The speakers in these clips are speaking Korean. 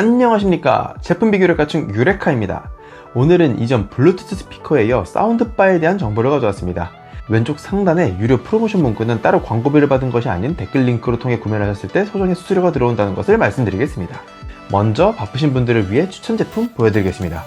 안녕하십니까, 제품 비교를 갖춘 유레카입니다. 오늘은 이전 블루투스 스피커에 이어 사운드바에 대한 정보를 가져왔습니다. 왼쪽 상단에 유료 프로모션 문구는 따로 광고비를 받은 것이 아닌 댓글 링크로 통해 구매를 하셨을 때 소정의 수수료가 들어온다는 것을 말씀드리겠습니다. 먼저 바쁘신 분들을 위해 추천 제품 보여드리겠습니다.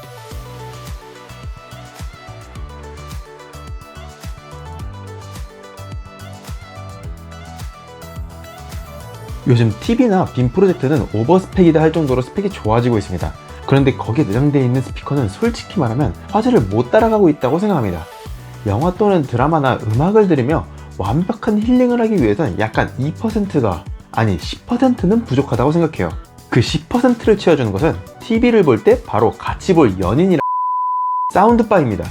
요즘 TV나 빔 프로젝트는 오버스펙이다 할 정도로 스펙이 좋아지고 있습니다. 그런데 거기에 내장되어 있는 스피커는 솔직히 말하면 화질을 못 따라가고 있다고 생각합니다. 영화 또는 드라마나 음악을 들으며 완벽한 힐링을 하기 위해선 약간 2%가 아니 10%는 부족하다고 생각해요. 그 10%를 채워주는 것은 TV를 볼 때 바로 같이 볼 연인이라 사운드바입니다.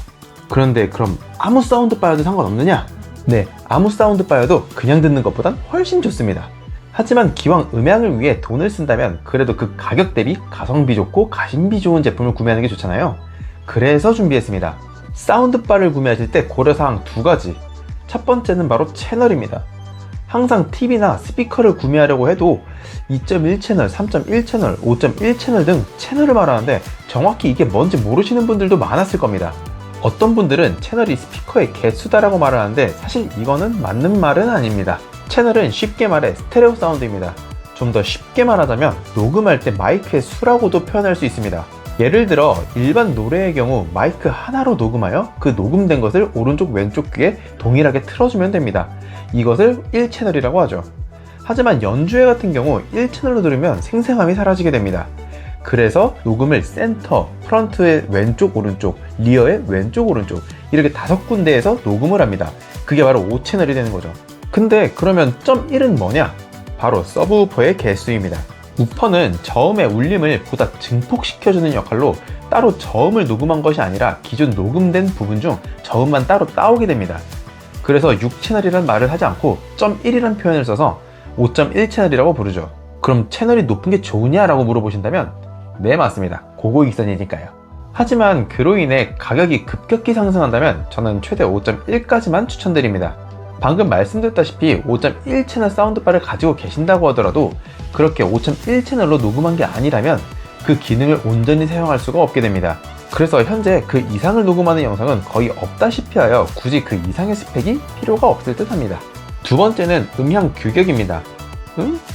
그런데 그럼 아무 사운드바여도 상관없느냐? 네, 아무 사운드바여도 그냥 듣는 것보단 훨씬 좋습니다. 하지만 기왕 음향을 위해 돈을 쓴다면 그래도 그 가격 대비 가성비 좋고 가심비 좋은 제품을 구매하는 게 좋잖아요. 그래서 준비했습니다. 사운드바를 구매하실 때 고려사항 두 가지. 첫 번째는 바로 채널입니다. 항상 TV나 스피커를 구매하려고 해도 2.1채널, 3.1채널, 5.1채널 등 채널을 말하는데 정확히 이게 뭔지 모르시는 분들도 많았을 겁니다. 어떤 분들은 채널이 스피커의 개수다라고 말을 하는데 사실 이거는 맞는 말은 아닙니다. 채널은 쉽게 말해 스테레오 사운드입니다. 좀 더 쉽게 말하자면 녹음할 때 마이크의 수라고도 표현할 수 있습니다. 예를 들어 일반 노래의 경우 마이크 하나로 녹음하여 그 녹음된 것을 오른쪽 왼쪽 귀에 동일하게 틀어주면 됩니다. 이것을 1채널이라고 하죠. 하지만 연주회 같은 경우 1채널로 들으면 생생함이 사라지게 됩니다. 그래서 녹음을 센터, 프런트의 왼쪽 오른쪽, 리어의 왼쪽 오른쪽 이렇게 5군데에서 녹음을 합니다. 그게 바로 5채널이 되는 거죠. 근데 그러면 .1은 뭐냐? 바로 서브우퍼의 개수입니다. 우퍼는 저음의 울림을 보다 증폭시켜주는 역할로 따로 저음을 녹음한 것이 아니라 기존 녹음된 부분 중 저음만 따로 따오게 됩니다. 그래서 6채널이란 말을 하지 않고 .1이란 표현을 써서 5.1채널이라고 부르죠. 그럼 채널이 높은 게 좋으냐라고 물어보신다면 네, 맞습니다. 고고익선이니까요. 하지만 그로 인해 가격이 급격히 상승한다면 저는 최대 5.1까지만 추천드립니다. 방금 말씀드렸다시피 5.1채널 사운드바를 가지고 계신다고 하더라도 그렇게 5.1채널로 녹음한 게 아니라면 그 기능을 온전히 사용할 수가 없게 됩니다. 그래서 현재 그 이상을 녹음하는 영상은 거의 없다시피 하여 굳이 그 이상의 스펙이 필요가 없을 듯 합니다. 두 번째는 음향 규격입니다.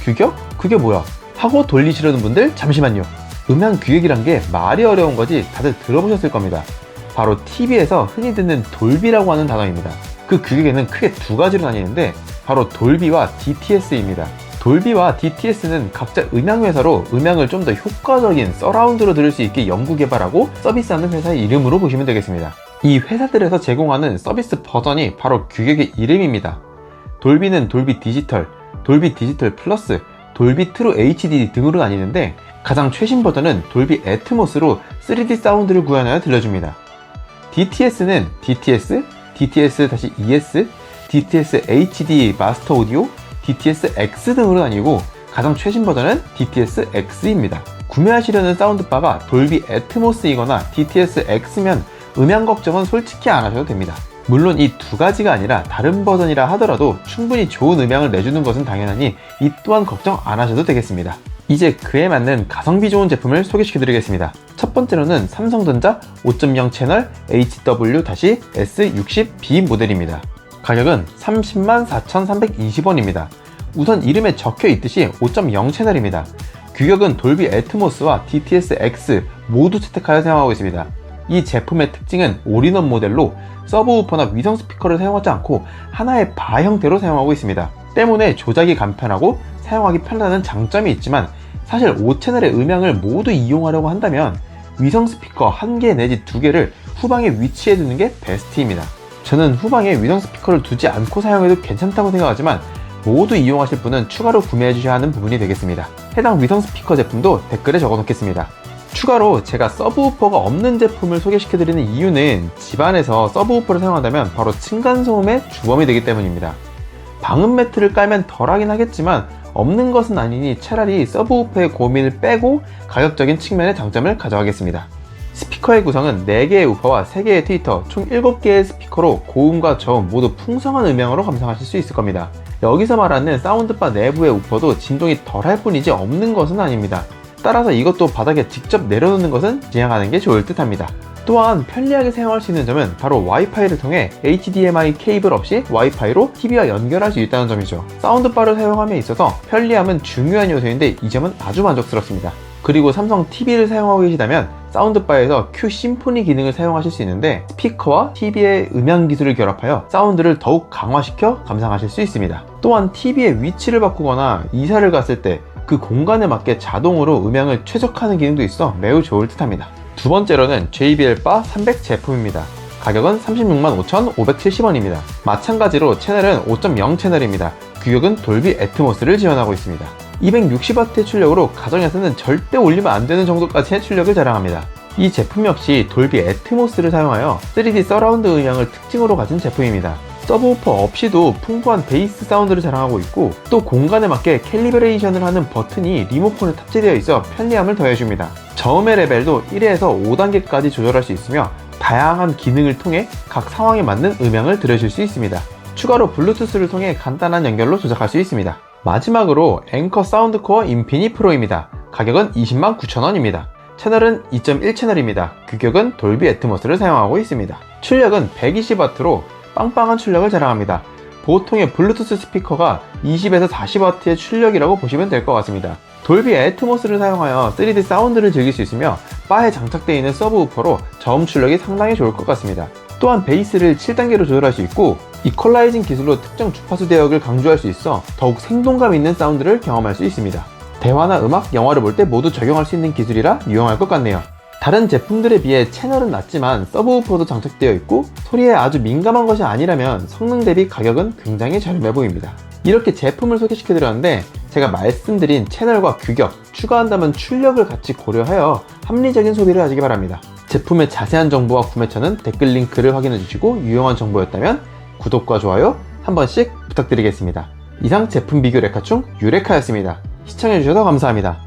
규격? 그게 뭐야? 하고 돌리시려는 분들 잠시만요. 음향 규격이란 게 말이 어려운 거지 다들 들어보셨을 겁니다. 바로 TV에서 흔히 듣는 돌비라고 하는 단어입니다. 그 규격에는 크게 두 가지로 나뉘는데 바로 돌비와 DTS입니다. 돌비와 DTS는 각자 음향회사로 음향을 좀 더 효과적인 서라운드로 들을 수 있게 연구 개발하고 서비스하는 회사의 이름으로 보시면 되겠습니다. 이 회사들에서 제공하는 서비스 버전이 바로 규격의 이름입니다. 돌비는 돌비 디지털, 돌비 디지털 플러스, 돌비 트루 HD 등으로 나뉘는데 가장 최신 버전은 돌비 애트모스로 3D 사운드를 구현하여 들려줍니다. DTS는 DTS, DTS-ES, DTS HD 마스터 오디오, DTS X 등으로 나뉘고 가장 최신 버전은 DTS X입니다. 구매하시려는 사운드바가 돌비 애트모스이거나 DTS X면 음향 걱정은 솔직히 안 하셔도 됩니다. 물론 이 두 가지가 아니라 다른 버전이라 하더라도 충분히 좋은 음향을 내주는 것은 당연하니 이 또한 걱정 안 하셔도 되겠습니다. 이제 그에 맞는 가성비 좋은 제품을 소개시켜 드리겠습니다. 첫 번째로는 삼성전자 5.0 채널 HW-S60B 모델입니다. 가격은 304,320원입니다. 우선 이름에 적혀 있듯이 5.0 채널입니다. 규격은 돌비 애트모스와 DTS X 모두 채택하여 사용하고 있습니다. 이 제품의 특징은 올인원 모델로 서브우퍼나 위성 스피커를 사용하지 않고 하나의 바 형태로 사용하고 있습니다. 때문에 조작이 간편하고 사용하기 편하다는 장점이 있지만 사실 5채널의 음향을 모두 이용하려고 한다면 위성 스피커 1개 내지 2개를 후방에 위치해 두는 게 베스트입니다. 저는 후방에 위성 스피커를 두지 않고 사용해도 괜찮다고 생각하지만 모두 이용하실 분은 추가로 구매해 주셔야 하는 부분이 되겠습니다. 해당 위성 스피커 제품도 댓글에 적어 놓겠습니다. 추가로 제가 서브우퍼가 없는 제품을 소개시켜 드리는 이유는 집안에서 서브우퍼를 사용한다면 바로 층간소음의 주범이 되기 때문입니다. 방음 매트를 깔면 덜하긴 하겠지만 없는 것은 아니니 차라리 서브우퍼의 고민을 빼고 가격적인 측면의 장점을 가져가겠습니다. 스피커의 구성은 4개의 우퍼와 3개의 트위터 총 7개의 스피커로 고음과 저음 모두 풍성한 음향으로 감상하실 수 있을 겁니다. 여기서 말하는 사운드바 내부의 우퍼도 진동이 덜할 뿐이지 없는 것은 아닙니다. 따라서 이것도 바닥에 직접 내려놓는 것은 지양하는 게 좋을 듯 합니다. 또한 편리하게 사용할 수 있는 점은 바로 와이파이를 통해 HDMI 케이블 없이 와이파이로 TV와 연결할 수 있다는 점이죠. 사운드바를 사용함에 있어서 편리함은 중요한 요소인데 이 점은 아주 만족스럽습니다. 그리고 삼성 TV를 사용하고 계시다면 사운드바에서 Q 심포니 기능을 사용하실 수 있는데 스피커와 TV의 음향 기술을 결합하여 사운드를 더욱 강화시켜 감상하실 수 있습니다. 또한 TV의 위치를 바꾸거나 이사를 갔을 때 그 공간에 맞게 자동으로 음향을 최적화하는 기능도 있어 매우 좋을 듯 합니다. 두 번째로는 JBL 바 300 제품입니다. 가격은 365,570원입니다. 마찬가지로 채널은 5.0 채널입니다. 규격은 돌비 애트모스를 지원하고 있습니다. 260W의 출력으로 가정에서는 절대 올리면 안 되는 정도까지의 출력을 자랑합니다. 이 제품 역시 돌비 애트모스를 사용하여 3D 서라운드 음향을 특징으로 가진 제품입니다. 서브우퍼 없이도 풍부한 베이스 사운드를 자랑하고 있고 또 공간에 맞게 캘리브레이션을 하는 버튼이 리모컨에 탑재되어 있어 편리함을 더해줍니다. 저음의 레벨도 1에서 5단계까지 조절할 수 있으며 다양한 기능을 통해 각 상황에 맞는 음향을 들으실 수 있습니다. 추가로 블루투스를 통해 간단한 연결로 조작할 수 있습니다. 마지막으로 앵커 사운드코어 인피니 프로입니다. 가격은 209,000원입니다. 채널은 2.1 채널입니다. 규격은 돌비 애트모스를 사용하고 있습니다. 출력은 120W로 빵빵한 출력을 자랑합니다. 보통의 블루투스 스피커가 20에서 40W의 출력이라고 보시면 될 것 같습니다. 돌비 애트모스를 사용하여 3D 사운드를 즐길 수 있으며 바에 장착되어 있는 서브우퍼로 저음 출력이 상당히 좋을 것 같습니다. 또한 베이스를 7단계로 조절할 수 있고 이퀄라이징 기술로 특정 주파수 대역을 강조할 수 있어 더욱 생동감 있는 사운드를 경험할 수 있습니다. 대화나 음악, 영화를 볼 때 모두 적용할 수 있는 기술이라 유용할 것 같네요. 다른 제품들에 비해 채널은 낮지만 서브우퍼도 장착되어 있고 소리에 아주 민감한 것이 아니라면 성능 대비 가격은 굉장히 저렴해 보입니다. 이렇게 제품을 소개시켜 드렸는데 제가 말씀드린 채널과 규격, 추가한다면 출력을 같이 고려하여 합리적인 소비를 하시기 바랍니다. 제품의 자세한 정보와 구매처는 댓글 링크를 확인해 주시고 유용한 정보였다면 구독과 좋아요 한 번씩 부탁드리겠습니다. 이상 제품 비교 레카충 유레카였습니다. 시청해 주셔서 감사합니다.